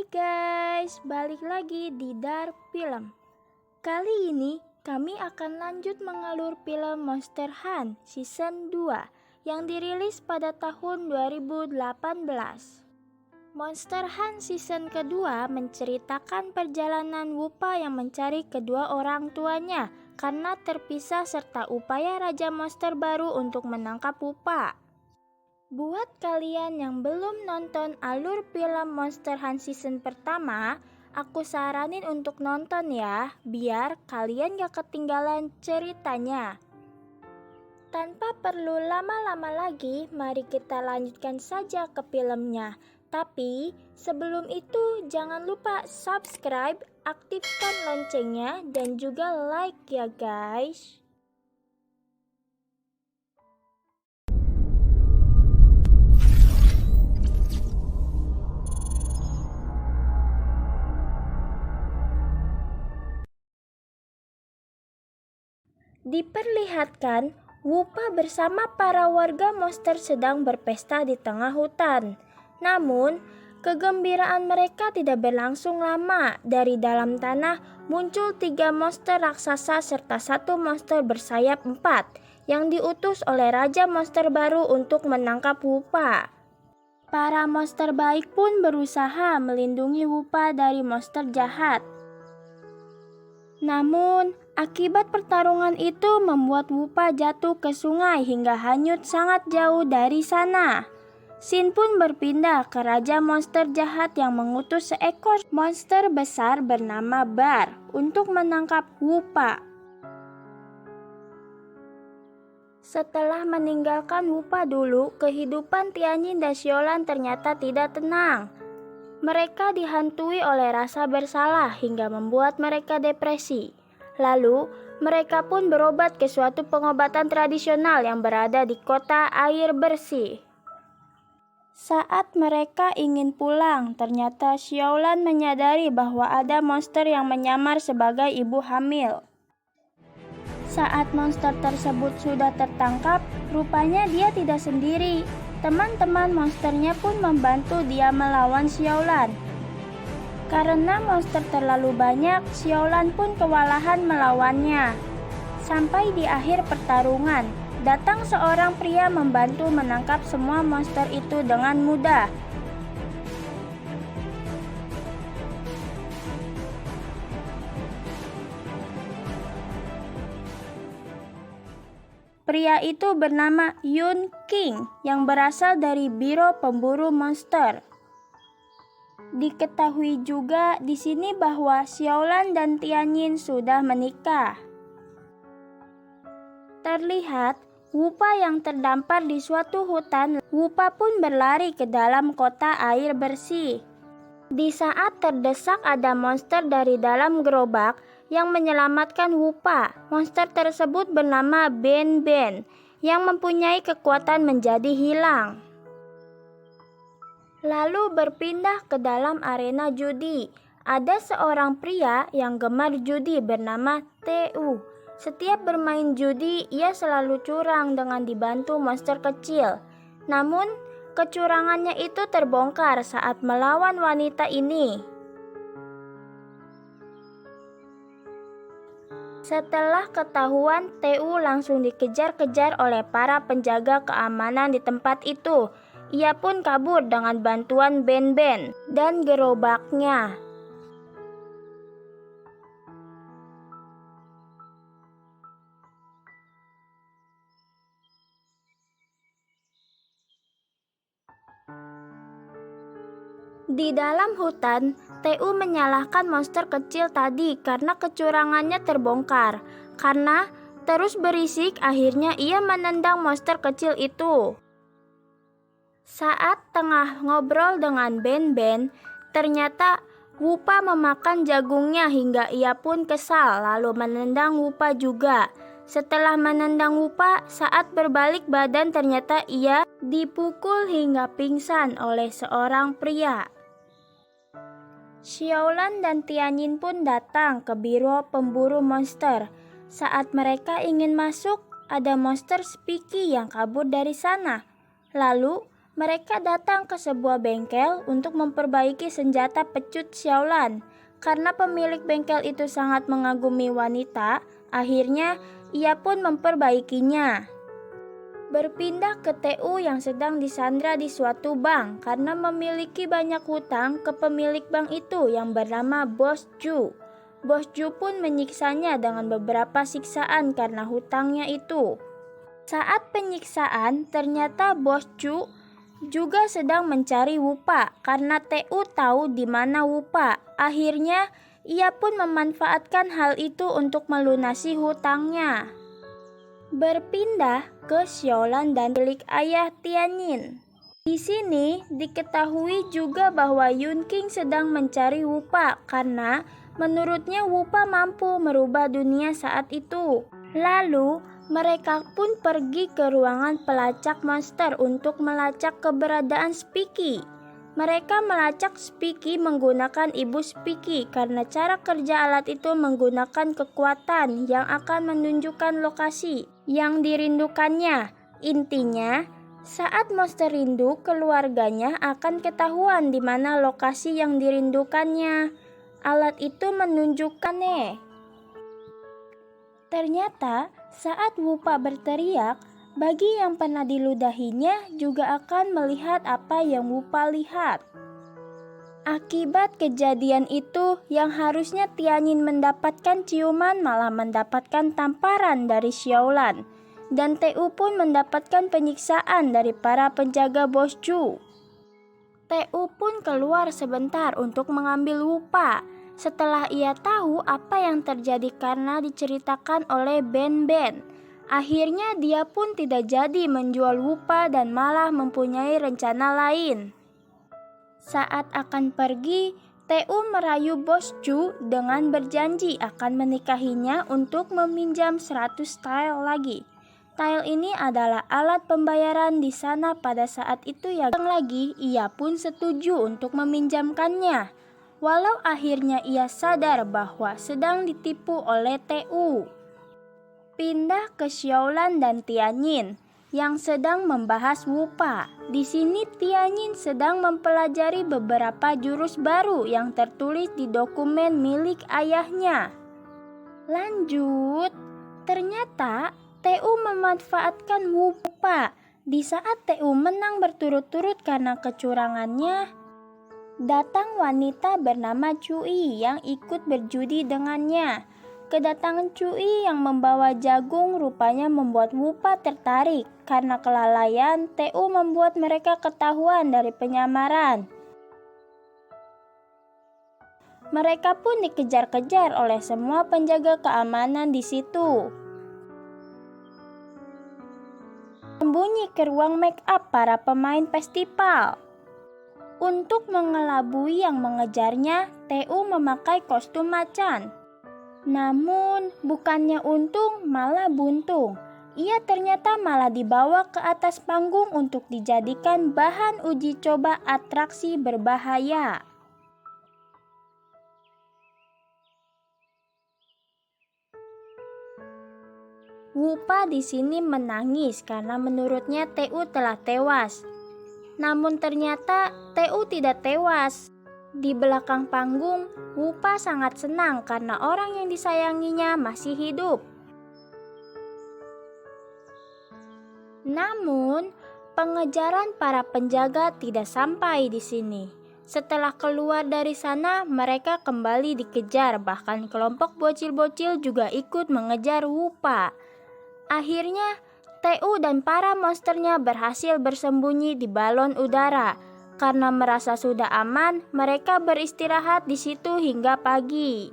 Hai guys, balik lagi di Dar Film. Kali ini kami akan lanjut mengalur film Monster Hunt Season 2 yang dirilis pada tahun 2018. Monster Hunt Season kedua menceritakan perjalanan Wupa yang mencari kedua orang tuanya karena terpisah serta upaya Raja Monster baru untuk menangkap Wupa. Buat kalian yang belum nonton alur film Monster Hunt Season pertama, aku saranin untuk nonton ya, biar kalian gak ketinggalan ceritanya. Tanpa perlu lama-lama lagi, mari kita lanjutkan saja ke filmnya. Tapi sebelum itu jangan lupa subscribe, aktifkan loncengnya, dan juga like ya guys. Diperlihatkan, Wupa bersama para warga monster sedang berpesta di tengah hutan. Namun, kegembiraan mereka tidak berlangsung lama. Dari dalam tanah muncul 3 monster raksasa serta 1 monster bersayap 4 yang diutus oleh Raja Monster baru untuk menangkap Wupa. Para monster baik pun berusaha melindungi Wupa dari monster jahat. Namun, akibat pertarungan itu membuat Wupa jatuh ke sungai hingga hanyut sangat jauh dari sana. Shin pun berpindah ke Raja Monster jahat yang mengutus seekor monster besar bernama Bar untuk menangkap Wupa. Setelah meninggalkan Wupa dulu, kehidupan Tianjin dan Xiaolan ternyata tidak tenang. Mereka dihantui oleh rasa bersalah hingga membuat mereka depresi. Lalu, mereka pun berobat ke suatu pengobatan tradisional yang berada di kota air bersih. Saat mereka ingin pulang, ternyata Xiaolan menyadari bahwa ada monster yang menyamar sebagai ibu hamil. Saat monster tersebut sudah tertangkap, rupanya dia tidak sendiri. Teman-teman monsternya pun membantu dia melawan Xiaolan. Karena monster terlalu banyak, Xiaolan pun kewalahan melawannya. Sampai di akhir pertarungan, datang seorang pria membantu menangkap semua monster itu dengan mudah. Pria itu bernama Yun King yang berasal dari Biro Pemburu Monster. Diketahui juga di sini bahwa Xiaolan dan Tianjin sudah menikah. Terlihat Wupa yang terdampar di suatu hutan. Wupa pun berlari ke dalam kota air bersih. Di saat terdesak ada monster dari dalam gerobak yang menyelamatkan Wupa. Monster tersebut bernama Ben Ben yang mempunyai kekuatan menjadi hilang. Lalu berpindah ke dalam arena judi. Ada seorang pria yang gemar judi bernama Tu. Setiap bermain judi, ia selalu curang dengan dibantu monster kecil. Namun, kecurangannya itu terbongkar saat melawan wanita ini. Setelah ketahuan, Tu langsung dikejar-kejar oleh para penjaga keamanan di tempat itu. Ia pun kabur dengan bantuan Ben Ben dan gerobaknya. Di dalam hutan, Tu menyalahkan monster kecil tadi karena kecurangannya terbongkar. Karena terus berisik, akhirnya ia menendang monster kecil itu. Saat tengah ngobrol dengan Ben Ben, ternyata Wupa memakan jagungnya hingga ia pun kesal lalu menendang Wupa juga. Setelah menendang Wupa, saat berbalik badan ternyata ia dipukul hingga pingsan oleh seorang pria. Xiaolan dan Tianjin pun datang ke Biro Pemburu Monster. Saat mereka ingin masuk, ada monster Spiky yang kabur dari sana. Lalu, mereka datang ke sebuah bengkel untuk memperbaiki senjata pecut Xiaolan. Karena pemilik bengkel itu sangat mengagumi wanita, akhirnya ia pun memperbaikinya. Berpindah ke TU yang sedang disandra di suatu bank karena memiliki banyak hutang ke pemilik bank itu yang bernama Bos Ju. Bos Ju pun menyiksanya dengan beberapa siksaan karena hutangnya itu. Saat penyiksaan, ternyata Bos Ju juga sedang mencari Wupa karena TU tahu di mana Wupa. Akhirnya, ia pun memanfaatkan hal itu untuk melunasi hutangnya. Berpindah ke Xiaolan dan milik ayah Tianyin. Di sini diketahui juga bahwa Yunqing sedang mencari Wupa karena menurutnya Wupa mampu merubah dunia saat itu. Lalu mereka pun pergi ke ruangan pelacak monster untuk melacak keberadaan Spiky. Mereka melacak Spiky menggunakan ibu Spiky karena cara kerja alat itu menggunakan kekuatan yang akan menunjukkan lokasi yang dirindukannya. Intinya, saat monster rindu, keluarganya akan ketahuan di mana lokasi yang dirindukannya. Alat itu menunjukkannya. Ternyata, saat Wupa berteriak, bagi yang pernah diludahinya juga akan melihat apa yang Wupa lihat. Akibat kejadian itu, yang harusnya Tianyin mendapatkan ciuman malah mendapatkan tamparan dari Xiaolan. Dan TU pun mendapatkan penyiksaan dari para penjaga Bos Ju. TU pun keluar sebentar untuk mengambil Wupa. Setelah ia tahu apa yang terjadi karena diceritakan oleh Ben Ben. Akhirnya dia pun tidak jadi menjual Wupa dan malah mempunyai rencana lain. Saat akan pergi, TU merayu Bos Ju dengan berjanji akan menikahinya untuk meminjam 100 tile lagi. Tile ini adalah alat pembayaran di sana pada saat itu yang lagi ia pun setuju untuk meminjamkannya. Walau akhirnya ia sadar bahwa sedang ditipu oleh TU. Pindah ke Xiaolan dan Tianyin yang sedang membahas Wupa. Di sini Tianyin sedang mempelajari beberapa jurus baru yang tertulis di dokumen milik ayahnya. Lanjut, ternyata TU memanfaatkan Wupa. Di saat TU menang berturut-turut karena kecurangannya, datang wanita bernama Cui yang ikut berjudi dengannya. Kedatangan Cui yang membawa jagung rupanya membuat Wupa tertarik. Karena kelalaian, TU membuat mereka ketahuan dari penyamaran. Mereka pun dikejar-kejar oleh semua penjaga keamanan di situ. Sembunyi ke ruang make up para pemain festival. Untuk mengelabui yang mengejarnya, TU memakai kostum macan. Namun, bukannya untung, malah buntung. Ia ternyata malah dibawa ke atas panggung untuk dijadikan bahan uji coba atraksi berbahaya. Wupa di sini menangis karena menurutnya TU telah tewas. Namun ternyata TU tidak tewas. Di belakang panggung, Wupa sangat senang karena orang yang disayanginya masih hidup. Namun, pengejaran para penjaga tidak sampai di sini. Setelah keluar dari sana, mereka kembali dikejar, bahkan kelompok bocil-bocil juga ikut mengejar Wupa. Akhirnya, TU dan para monsternya berhasil bersembunyi di balon udara. Karena merasa sudah aman, mereka beristirahat di situ hingga pagi.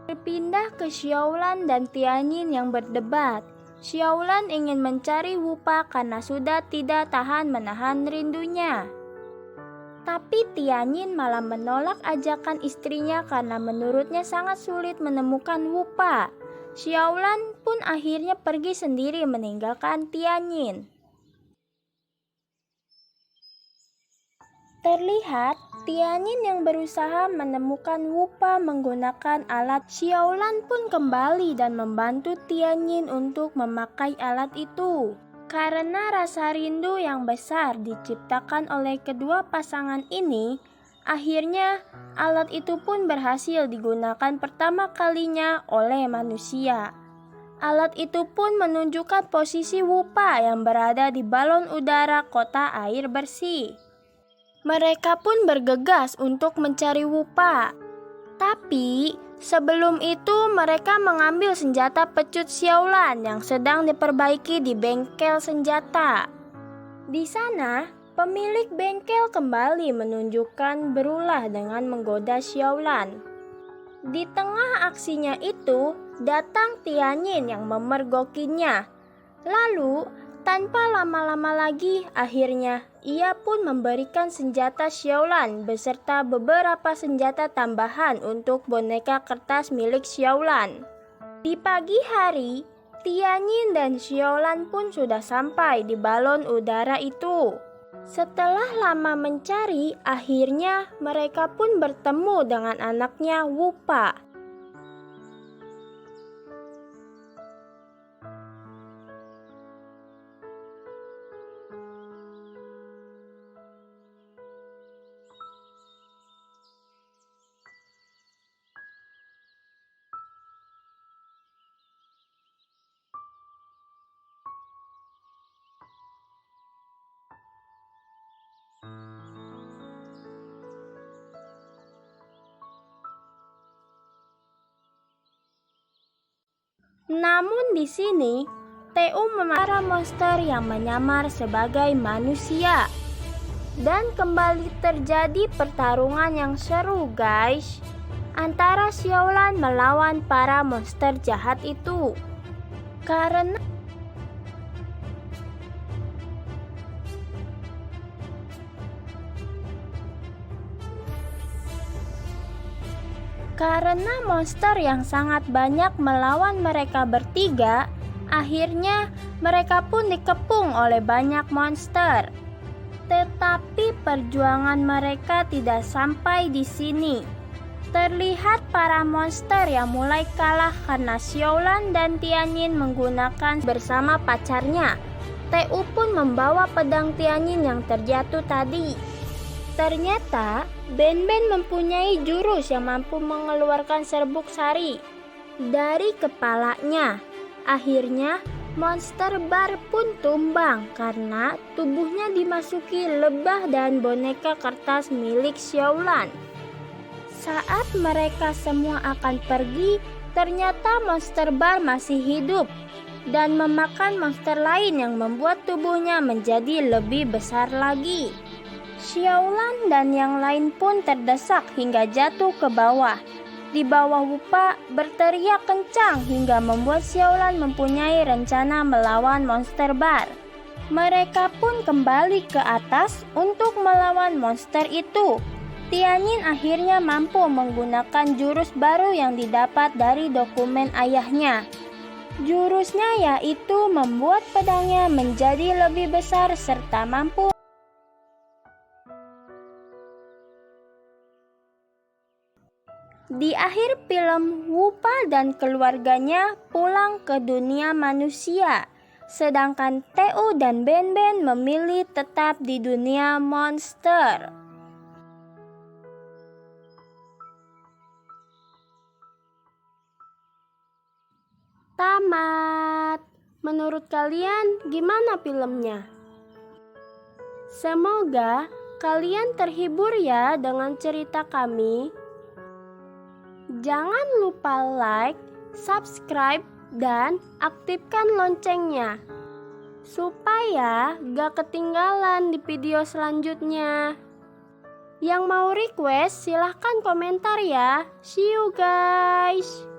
Berpindah ke Xiaolan dan Tianyin yang berdebat. Xiaolan ingin mencari Wupa karena sudah tidak tahan menahan rindunya. Tapi Tianyin malah menolak ajakan istrinya karena menurutnya sangat sulit menemukan Wupa. Xiaolan pun akhirnya pergi sendiri meninggalkan Tianyin. Terlihat Tianyin yang berusaha menemukan Wupa menggunakan alat. Xiaolan pun kembali dan membantu Tianyin untuk memakai alat itu. Karena rasa rindu yang besar diciptakan oleh kedua pasangan ini, akhirnya alat itu pun berhasil digunakan pertama kalinya oleh manusia. Alat itu pun menunjukkan posisi Wupa yang berada di balon udara kota air bersih. Mereka pun bergegas untuk mencari Wupa. Tapi sebelum itu mereka mengambil senjata pecut Xiaolan yang sedang diperbaiki di bengkel senjata. Di sana, pemilik bengkel kembali menunjukkan berulah dengan menggoda Xiaolan. Di tengah aksinya itu, datang Tianyin yang memergokinya. Lalu, tanpa lama-lama lagi, akhirnya ia pun memberikan senjata Xiaolan beserta beberapa senjata tambahan untuk boneka kertas milik Xiaolan. Di pagi hari, Tianyin dan Xiaolan pun sudah sampai di balon udara itu. Setelah lama mencari, akhirnya mereka pun bertemu dengan anaknya Wupa. Namun di sini, Tu memarah monster yang menyamar sebagai manusia. Dan kembali terjadi pertarungan yang seru, guys, antara Xiaolan melawan para monster jahat itu. Karena monster yang sangat banyak melawan mereka bertiga, akhirnya mereka pun dikepung oleh banyak monster. Tetapi perjuangan mereka tidak sampai di sini. Terlihat para monster yang mulai kalah karena Xiaolan dan Tianyin menggunakan bersama pacarnya. Tu pun membawa pedang Tianyin yang terjatuh tadi. Ternyata Ben-Ben mempunyai jurus yang mampu mengeluarkan serbuk sari dari kepalanya. Akhirnya monster bar pun tumbang karena tubuhnya dimasuki lebah dan boneka kertas milik Xiaolan. Saat mereka semua akan pergi, ternyata monster bar masih hidup dan memakan monster lain yang membuat tubuhnya menjadi lebih besar lagi. Xiaolan dan yang lain pun terdesak hingga jatuh ke bawah. Di bawah Wupa berteriak kencang hingga membuat Xiaolan mempunyai rencana melawan monster bar. Mereka pun kembali ke atas untuk melawan monster itu. Tianyin akhirnya mampu menggunakan jurus baru yang didapat dari dokumen ayahnya. Jurusnya yaitu membuat pedangnya menjadi lebih besar serta mampu Di akhir film, Wupa dan keluarganya pulang ke dunia manusia, sedangkan Tu dan Ben-Ben memilih tetap di dunia monster. Tamat. Menurut kalian gimana filmnya? Semoga kalian terhibur ya dengan cerita kami. Jangan lupa like, subscribe, dan aktifkan loncengnya supaya gak ketinggalan di video selanjutnya. Yang mau request silahkan komentar ya. See you guys.